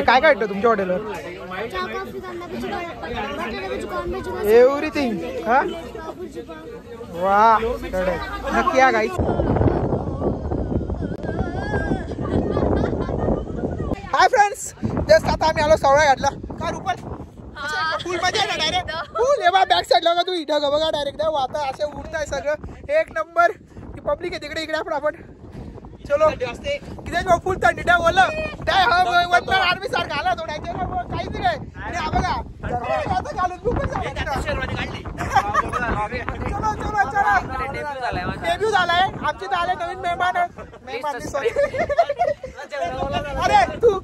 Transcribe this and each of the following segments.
काय काय तुमच्या हॉटेलवर? एव्हरीथिंग. हा वा नक्की या गाईस. हाय फ्रेंड्स, जस्ट आता आम्ही आलो सवळा घातला का रुपल फुल मध्ये ना डायरेक्ट फुल. हे बघा बॅक साईड ला तू इथं बघा डायरेक्ट वाता असे उडताय सगळं एक नंबर. पब्लिक आहे तिकडे, इकडे आपण चलो किती फुल थंडी त्या बोललं काय वरणार आर्मी सारखा आला तो काहीच नाही. आणि बघा घालून डेब्यू झालाय आमचे झाले नवीन मेहमान सॉरी. अरे तू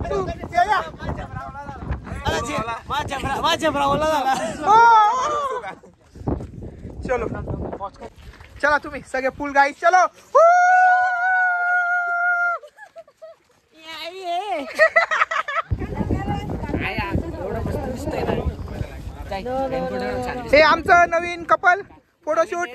चलो चला तुम्ही सगळे फुल गाईड चलो. हे आमचं नवीन कपल फोटोशूट.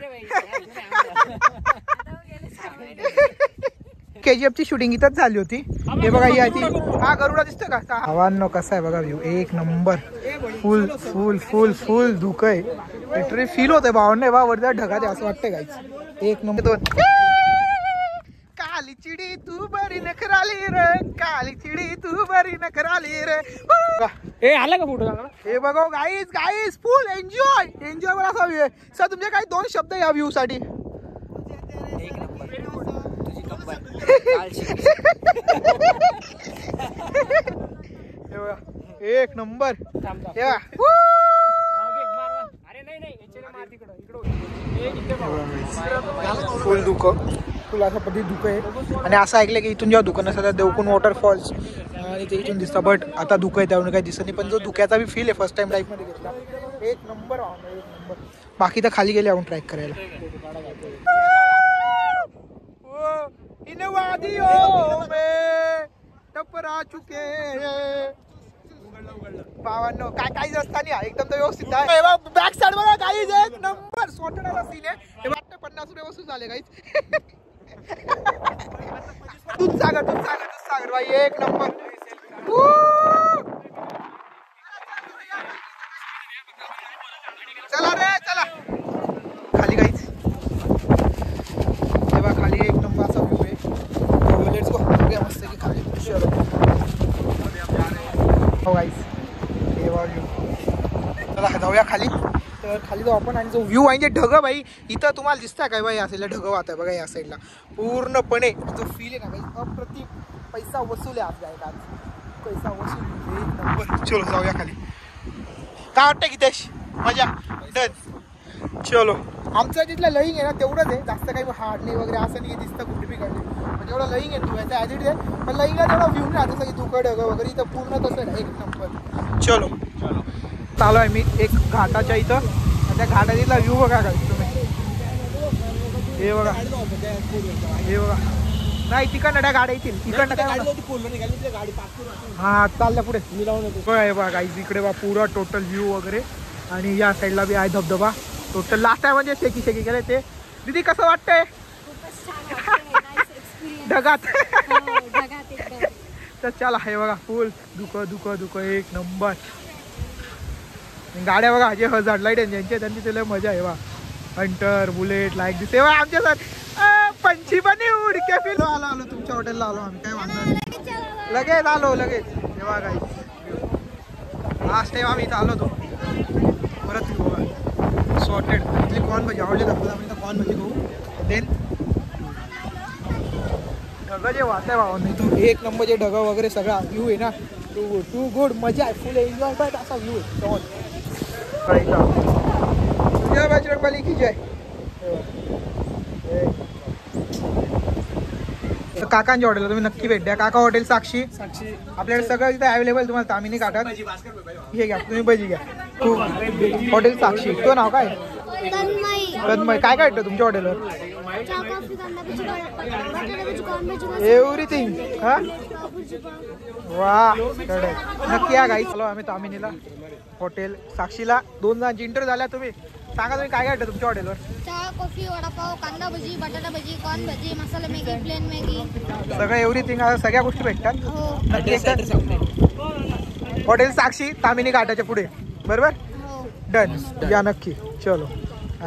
KGF ची शूटिंग इथंच झाली होती. हे बघा ही ती हा गरुडा दिसतोय का हवानो कसा आहे बघा व्ह्यू एक नंबर. फुल फुल फुल फुल धुक आहे. लिटरली फील होतंय भावने बा वरच्या ढगात असं वाटतंय गाईच एक नंबर. दोन काली चिडी तू बरी नखराली रे, काली चिडी तू बरी नखराली रे. हे आला का फोटो? हे बघा गाईज गाईज फुल एन्जॉय मला असा व्ह्यू आहे. सर तुमचे काही दोन शब्द या व्ह्यू साठी? एक नंबर तुझी कंबर. एक नंबर. फुल दुख फुल अशा पद्धती दुख आहे. आणि असं ऐकलं की इथून जेव्हा दुकान असतात देवकुंड वॉटरफॉल्स आणि ते इथून दिसतं. बट आता धुकं आहे त्यामुळे काही दिसत नाही. पण जो धुक्याचा बी फील आहे फर्स्ट टाइम लाईफ मध्ये घेतला एक नंबर एक नंबर. बाकी तर खाली गेले आपण ट्रॅक करायला. इन वादियों में टपरा चुके भावांनो काय काही असताना एकदम तर व्यवस्थित आहे. बॅक साइड बघा काहीच एक नंबर सोटणारा सीन आहे. हे वाटतं 50 रुपये वसूल झाले काहीच. दूधसागर भाई एक नंबर. चला रे चला खाली काहीच. तेव्हा खाली एक नंबर असा व्ह्यू आहे. लेट्स गो मस्त की खाली हो गाईज. चला जाऊया खाली. तर खाली जाऊ आपण. आणि जो व्ह्यू आहे ढग भाई इथं तुम्हाला दिसतंय काय बाई? या साईडला ढग वाहत आहे बघा. या साईडला पूर्णपणे जो फील आहे ना काही अप्रतिम. पैसा वसूल आहे आज गायक. आज पैसा वसूल एक नंबर. चलो जाऊया खाली. काय वाटतं कितेश? मजा डन. चलो आमचं तिथलं लईंग आहे ना तेवढंच आहे. जास्त काही हार्ड नाही वगैरे असं नाही दिसतं कुठे बी कडे. म्हणजे एवढं लईंग आहे तू याचा ॲजिट आहे. पण लईंगला तेवढा व्ह्यू नाही राहतं सगळी दुकड वगैरे. इथं पूर्ण तसं आहे एक नंबर. चलो चालू आहे मी एक घाटाच्या इथं. त्या घाटाचा व्ह्यू बघा काय तुम्ही. हे बघा हे बघा. नाही तिकडनं त्या गाड्या येतील तिकडनं काय हा चालल्या पुढे हे बघा गाईज. इकडे बा पुरा टोटल व्ह्यू वगैरे. आणि या साईडला बी आहे धबधबा टोटल. लास्ट आहे म्हणजे शेकी केले ते. दीदी कसं वाटतंय ढगात? तर चला हे बघा फुल दुख एक नंबर. गाड्या बघा जे हजार्ड लाईट आहे ज्यांचे त्यांची त्याला मजा आहे बा. हंटर बुलेट लाईक दिसते बा. आमच्या सर पंछी पण उडके फील. आलो तुमच्या हॉटेलला आलो आम्ही काय वाटणार लगेच आलो लगेच. हे बघा लास्ट टाइम आम्ही इथं आलो होतो. परत बघा सॉर्टेड इथली कॉर्न भाजी आवडली का तुला? आम्ही कॉर्न भाजी खाऊ. देन ढग जे वाहत आहे भावा नाही तू एक नंबर. जे ढग वगैरे सगळा व्ह्यू आहे ना टू गुड. मजा आहे फुल एन्जॉय करत असा व्ह्यू आहे. बजरंगबली की जय. काकांच्या हॉटेलला तुम्ही नक्की भेट द्या. काका हॉटेल साक्षी आपल्याकडे सगळं इथे अवेलेबल. तुम्हाला तामिनी काढतात हे घ्या तुम्ही भजी घ्या. हॉटेल साक्षी तो नाव काय? तन्मय. काय काय भेटतं तुमच्या हॉटेलवर? एव्हरीथिंग. हा वा नक्की या गाईस. चलो आम्ही तामिनीला. हॉटेल साक्षीला 2 जणांची इंटरव्ह्यू झाल्या. तुम्ही सांगा तुम्ही काय काय भेटतं तुमच्या हॉटेलवर? चहा, कॉफी, वडापाव, कांदा भजी, बटाटा भजी, कॉर्न भजी, मसाला मॅगी, प्लेन मॅगी, सगळं एव्हरीथिंग सगळ्या गोष्टी भेटतात. हो नक्की एकदा हॉटेल साक्षी तामिनी घाटाच्या पुढे बरोबर. हो. डन या नक्की. चलो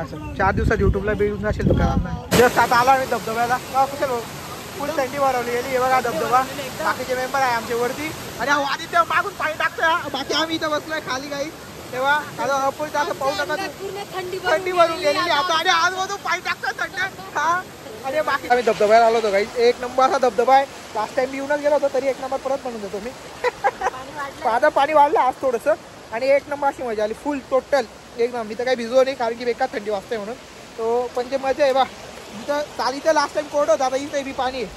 असं 4 दिवसात युट्यूबला भेटून असेल दुकानांना. जस्ट आता आला आम्ही धबधब्याला. कुशल फुल थंडी भरवली गेली. हे बघा धबधबा. बाकीचे मेंबर आहे आमच्या वरती आणि हा आदित्य मागून पाणी टाकतोय. बाकी आम्ही इथं बसलोय खाली काही. तेव्हा आता अपोजिट असं पाहू नका थंडी भरून गेलेली आता आणि आज मधून पाणी टाकतोय थंड. हा आणि बाकी आम्ही धबधब्याला आलो होतो काही. एक नंबर असा धबधबा आहे. लास्ट टाइम मी येऊनच गेलो होतो तरी 1 नंबर परत म्हणून देतो मी. आता पाणी वाढलं आज थोडंसं आणि 1 नंबर अशी मजा आली. फुल टोटल एक नंबर. मी तर काही भिजलो नाही कारण की बेकार थंडी वाजते म्हणून. तो पण जे मजा आहे बा इथं चालीचं लास्ट टाइम कोरड होतं. आता इथे बी पाणी आहे.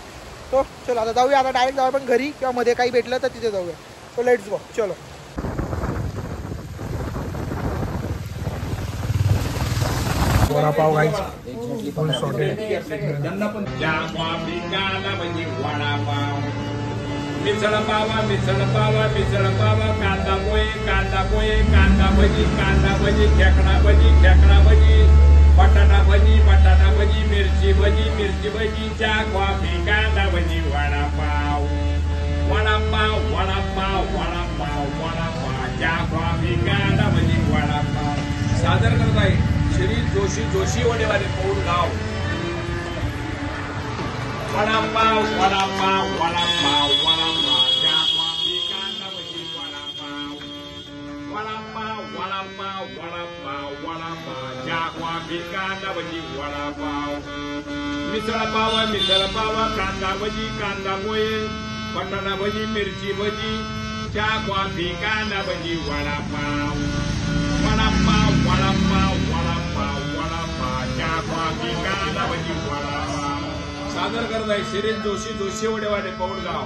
तो चलो आता जाऊया. आता डायरेक्ट जाऊ आपण घरी किंवा मध्ये काही भेटलं तर तिथे जाऊया. तो लेट्स गो. चलो वडापाव गाईज फुल सॉटेड. मिसळ पावा मिसळ पावा मिसळ पावा कांदा पोहे कांदा पोहे कांदा भजी खेकडा भजी बटाटा भजी मिरची भजी चहा कॉफी कांदा भजी वडापाव चहा कॉफी कांदा भजी वडापाव. सादर करत आहे श्री जोशी वडेवाले पौड गाव. वडापाव चहा कॉफी कांदा भजी वडापाव चहा कॉफी कांदा भजी वडापाव. मिसळ पावा कांदा पोहे बटाटा भजी मिरची भजी चहा कॉफी कांदा भजी वडापाव चहा कॉफी कांदा भजी वडापाव. सादर करत आहे श्री जोशी वडेवाले पौड गाव.